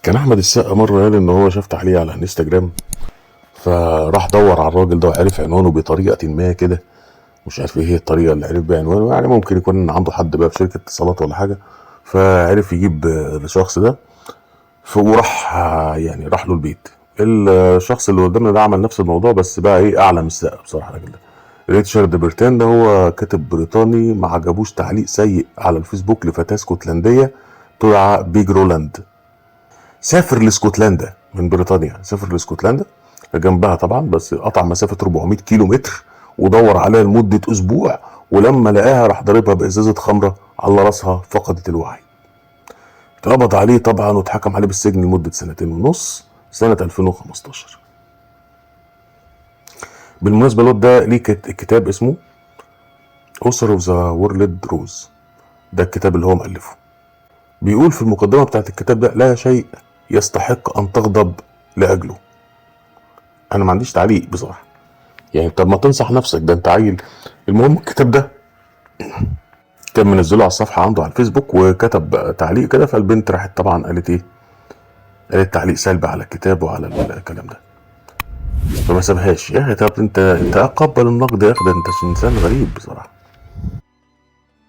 كان احمد السقا مره قال ان هو شاف تعليق على الانستجرام، فراح دور على الراجل ده وعرف عنوانه بطريقه ما كده. مش عارف ايه هي الطريقه اللي عرف بيها عنوانه، يعني ممكن يكون عنده حد بقى في شركه اتصالات ولا حاجه، فعرف يجيب الشخص ده. وراح يعني راح له البيت. الشخص اللي قدامنا ده عمل نفس الموضوع، بس بقى ايه اعلى من السقا بصراحه الراجل ده. ريتشارد برتان ده هو كاتب بريطاني ما عجبوش تعليق سيء على الفيسبوك لفتاة اسكتلندية تدعى بيج رولاند. سافر لاسكتلندا من بريطانيا، سافر لاسكتلندا جنبها طبعا، بس قطع مسافة 400 كيلو متر ودور عليها لمدة أسبوع، ولما لقاها راح ضاربها بإزازة خمرة على راسها، فقدت الوعي. اتقبض عليه طبعا واتحكم عليه بالسجن لمدة 2.5 سنين سنة 2015. بالمناسبة الواد ده ليه كتاب اسمه أوثر اوف ذا وورلد روز، ده الكتاب اللي هو مؤلفه. بيقول في المقدمة بتاعت الكتاب ده: لا شيء يستحق أن تغضب لأجله. أنا ما عنديش تعليق بصراحة، يعني طب ما تنصح نفسك، ده أنت عيل. المهم الكتاب ده كان منزله على الصفحة عنده على الفيسبوك، وكتب تعليق كده، فالبنت راحت طبعا قالت إيه؟ قالت تعليق سلبي على الكتاب وعلى الكلام ده، فما سابهاش. يا أخي طب أنت أقبل النقد يا أخي، ده أنت إنسان غريب بصراحة.